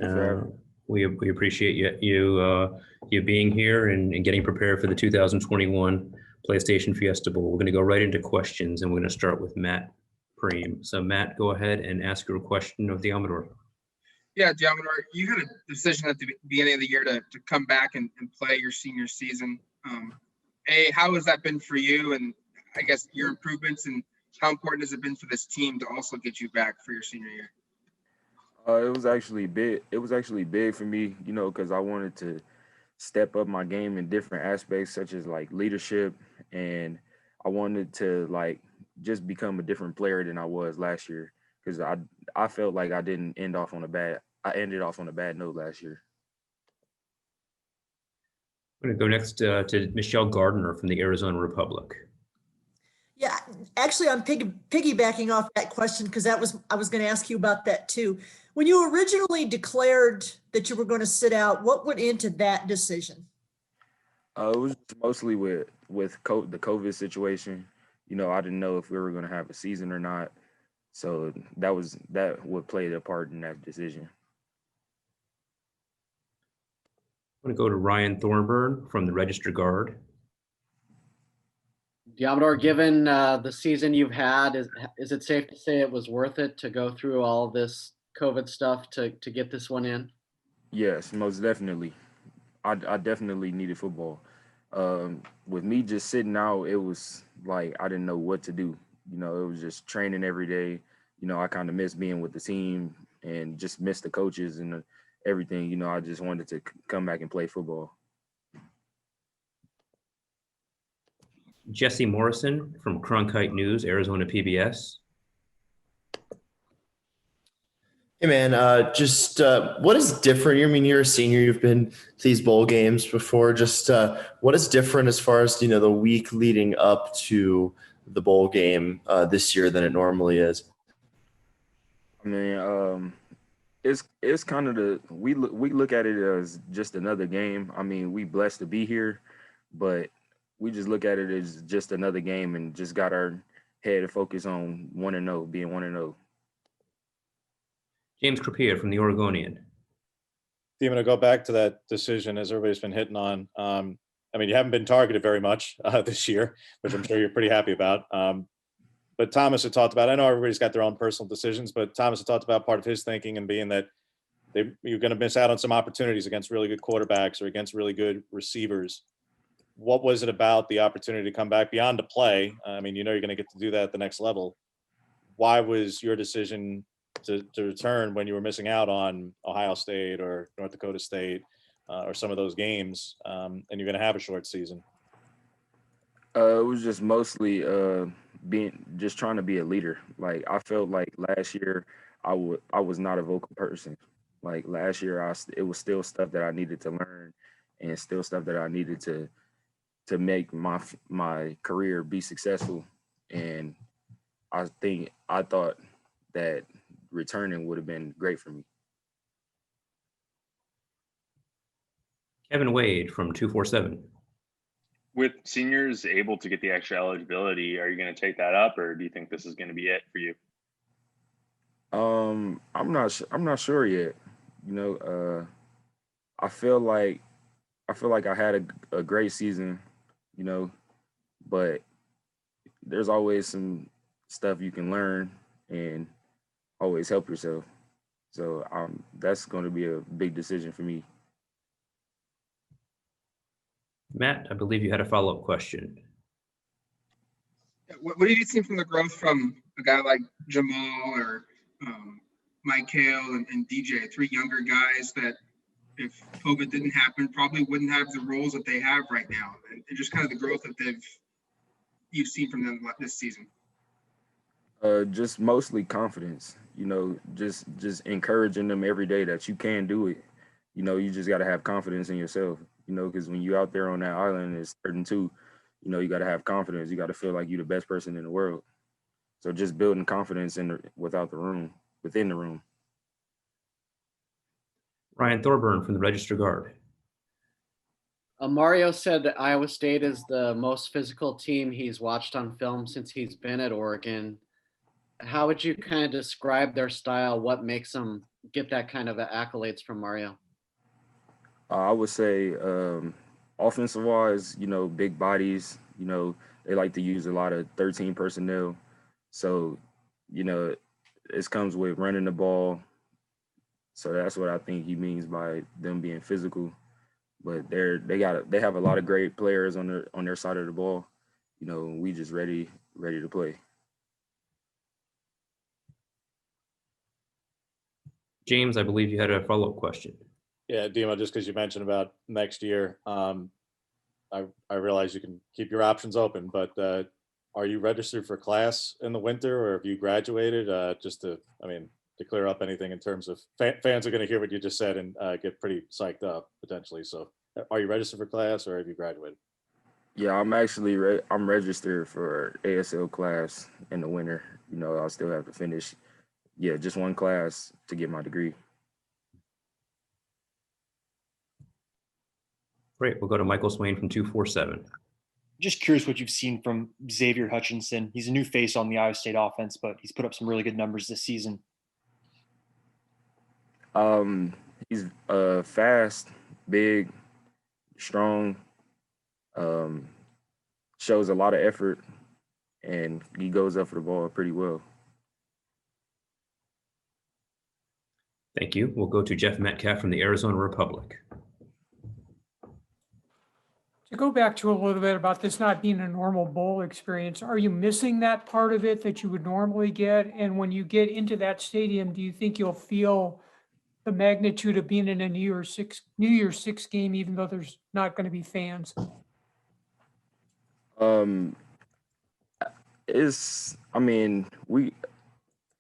Uh, we appreciate you being here and getting prepared for the 2021 PlayStation Fiesta Bowl. We're going to go right into questions, and we're going to start with Matt Preem. So Matt, go ahead and ask your question of Deommodore. Yeah, Deommodore, you had a decision at the beginning of the year to come back and play your senior season. How has that been for you, and I guess your improvements, and how important has it been for this team to also get you back for your senior year? It was actually big. It was actually big for me, because I wanted to step up my game in different aspects, such as like leadership, and I wanted to like just become a different player than I was last year. Because I felt like I didn't end off on a bad. I ended off on a bad note last year. I'm going to go next to Michelle Gardner from the Arizona Republic. Yeah, actually, I'm piggybacking off that question because I was going to ask you about that too. When you originally declared that you were going to sit out, what went into that decision? It was mostly with the COVID situation. I didn't know if we were going to have a season or not, so that would play a part in that decision. I'm going to go to Ryan Thornburn from the Register Guard. Deommodore, given the season you've had, is it safe to say it was worth it to go through all this COVID stuff to get this one in? Yes, most definitely. I definitely needed football. With me just sitting out, it was like I didn't know what to do. It was just training every day. I kind of missed being with the team and just missed the coaches and everything. I just wanted to come back and play football. Jesse Morrison from Cronkite News, Arizona PBS. Hey man, what is different? You're a senior. You've been to these bowl games before. What is different as far as the week leading up to the bowl game this year than it normally is? I mean, it's kind of we look at it as just another game. I mean, we blessed to be here, but we just look at it as just another game and just got our head focused on 1-0, being 1-0. James Crapia from the Oregonian. I'm going to go back to that decision as everybody's been hitting on. I mean, you haven't been targeted very much this year, which I'm sure you're pretty happy about. But Thomas had talked about, I know everybody's got their own personal decisions, but Thomas had talked about part of his thinking and being that you're going to miss out on some opportunities against really good quarterbacks or against really good receivers. What was it about the opportunity to come back beyond to play? I mean, you're going to get to do that at the next level. Why was your decision to return when you were missing out on Ohio State or North Dakota State or some of those games, and you're going to have a short season? It was just mostly just trying to be a leader. Like I felt like last year I was not a vocal person. Like last year it was still stuff that I needed to learn and still stuff that I needed to make my career be successful. And I thought that returning would have been great for me. Kevin Wade from 247. With seniors able to get the extra eligibility, are you going to take that up, or do you think this is going to be it for you? I'm not sure yet. I feel like I had a great season, but there's always some stuff you can learn and always help yourself. So that's going to be a big decision for me. Matt, I believe you had a follow-up question. What have you seen from the growth from a guy like Jamal or Mike Hale and DJ, three younger guys that if COVID didn't happen, probably wouldn't have the roles that they have right now, and just kind of the growth that you've seen from them this season? Just mostly confidence, just encouraging them every day that you can do it. You just got to have confidence in yourself, because when you're out there on that island, it's 32, you got to have confidence. You got to feel like you're the best person in the world. So just building confidence within the room. Ryan Thorburn from the Register Guard. Mario said that Iowa State is the most physical team he's watched on film since he's been at Oregon. How would you kind of describe their style? What makes them get that kind of accolades from Mario? I would say offensive wise, big bodies, they like to use a lot of 13 personnel. So, it comes with running the ball. So that's what I think he means by them being physical. But they have a lot of great players on their side of the ball. We just ready to play. James, I believe you had a follow-up question. Yeah, Dima, just because you mentioned about next year, I realize you can keep your options open, but are you registered for class in the winter, or have you graduated? Just to clear up anything in terms of fans are going to hear what you just said and get pretty psyched up potentially. So, are you registered for class, or have you graduated? Yeah, I'm actually I'm registered for ASL class in the winter. I'll still have to finish, just one class to get my degree. Great. We'll go to Michael Swain from 247. Just curious what you've seen from Xavier Hutchinson. He's a new face on the Iowa State offense, but he's put up some really good numbers this season. He's fast, big, strong, shows a lot of effort, and he goes up for the ball pretty well. Thank you. We'll go to Jeff Metcalf from the Arizona Republic. To go back to a little bit about this not being a normal bowl experience, are you missing that part of it that you would normally get? And when you get into that stadium, do you think you'll feel the magnitude of being in a New Year's Six game, even though there's not going to be fans?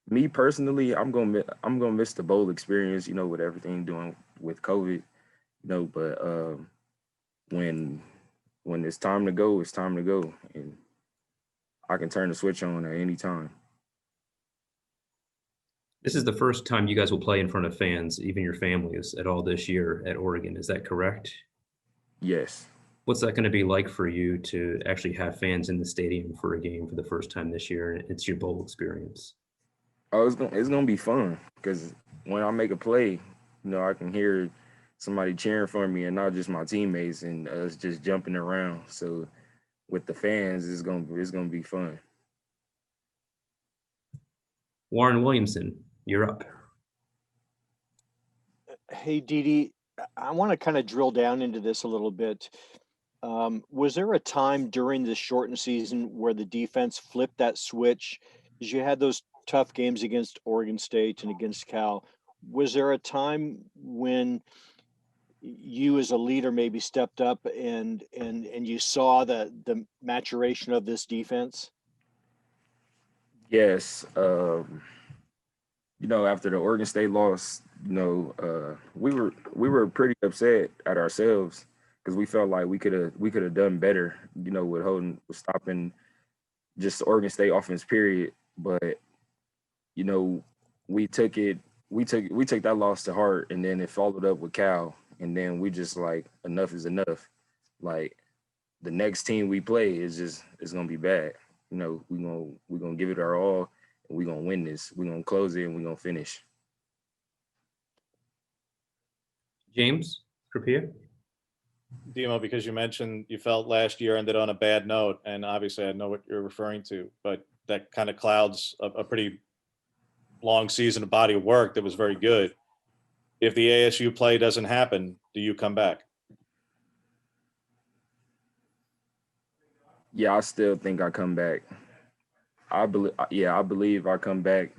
Me personally, I'm gonna miss the bowl experience, with everything doing with COVID, but when it's time to go, it's time to go, and I can turn the switch on at any time. This is the first time you guys will play in front of fans, even your families, at all this year at Oregon. Is that correct? Yes. What's that going to be like for you to actually have fans in the stadium for a game for the first time this year? And it's your bowl experience. Oh, it's gonna be fun because when I make a play, I can hear somebody cheering for me and not just my teammates and us just jumping around. So with the fans, it's gonna be fun. Warren Williamson, you're up. Hey, Didi, I want to kind of drill down into this a little bit. Was there a time during this shortened season where the defense flipped that switch? Because you had those tough games against Oregon State and against Cal. Was there a time when you as a leader maybe stepped up and you saw the maturation of this defense? Yes. After the Oregon State loss, we were pretty upset at ourselves because we felt like we could have done better, with stopping just the Oregon State offense, period. But we took that loss to heart, and then it followed up with Cal, and then we just like, enough is enough. Like, the next team we play it's gonna be bad. We're gonna give it our all, and we're gonna win this. We're gonna close it, and we're gonna finish. James Krupia. Dimo, because you mentioned you felt last year ended on a bad note, and obviously I know what you're referring to, but that kind of clouds a pretty long season of body of work that was very good. If the ASU play doesn't happen, do you come back? Yeah, I still think I come back. I believe I come back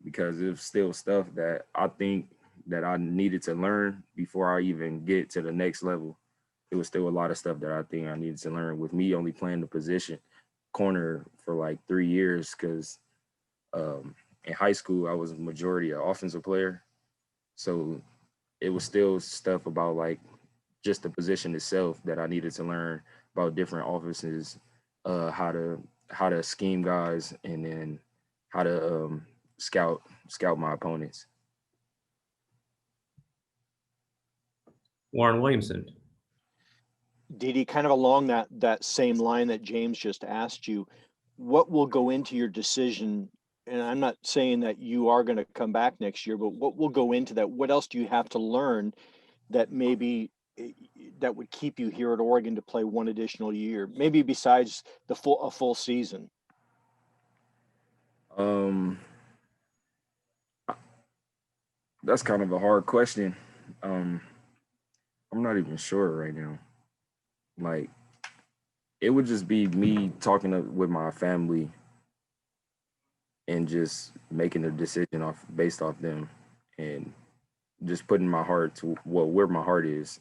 because it's still stuff that I think that I needed to learn before I even get to the next level. It was still a lot of stuff that I think I needed to learn with me only playing the position corner for like 3 years because in high school, I was a majority an offensive player. So it was still stuff about like just the position itself that I needed to learn about different offenses, how to scheme guys, and then how to scout my opponents. Warren Williamson. Didi, kind of along that same line that James just asked you, what will go into your decision and I'm not saying that you are going to come back next year, but what will go into that? What else do you have to learn that maybe that would keep you here at Oregon to play one additional year, maybe besides a full season? That's kind of a hard question. I'm not even sure right now. Like, it would just be me talking with my family and just making a decision based off them, and just putting my heart to where my heart is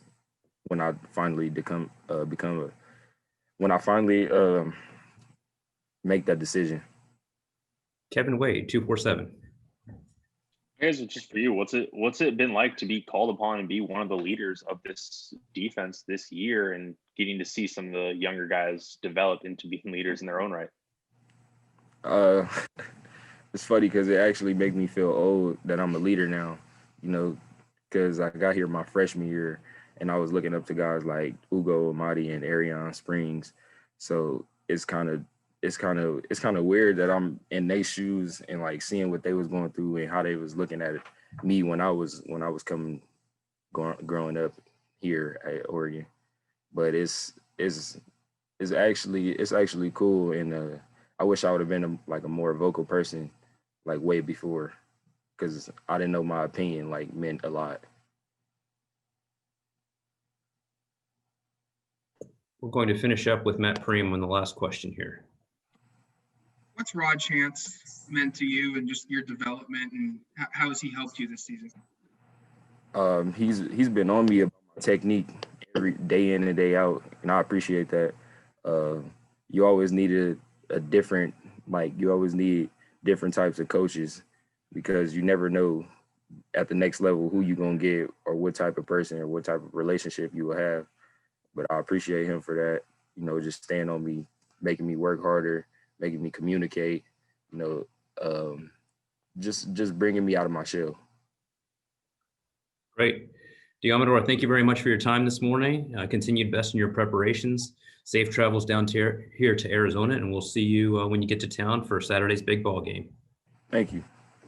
when I finally when I finally make that decision. Kevin Wade, 247. Here's just for you. What's it been like to be called upon and be one of the leaders of this defense this year, and getting to see some of the younger guys develop into being leaders in their own right? It's funny because it actually makes me feel old that I'm a leader now, you know, because I got here my freshman year and I was looking up to guys like Ugo Amadi and Arion Springs. So it's kind of weird that I'm in their shoes and like seeing what they was going through and how they was looking at me when I was growing up here at Oregon. But it's actually cool, and I wish I would have been a more vocal person like way before, because I didn't know my opinion like meant a lot. We're going to finish up with Matt Preem on the last question here. What's Rod Chance meant to you and just your development, and how has he helped you this season? He's been on me about my technique every day in and day out, and I appreciate that. You always need you always need different types of coaches, because you never know at the next level who you're gonna get or what type of person or what type of relationship you will have. But I appreciate him for that, just staying on me, making me work harder, making me communicate, just bringing me out of my shell. Great. Deommodore, thank you very much for your time this morning. Continued best in your preparations. Safe travels down here to Arizona, and we'll see you when you get to town for Saturday's big ball game. Thank you.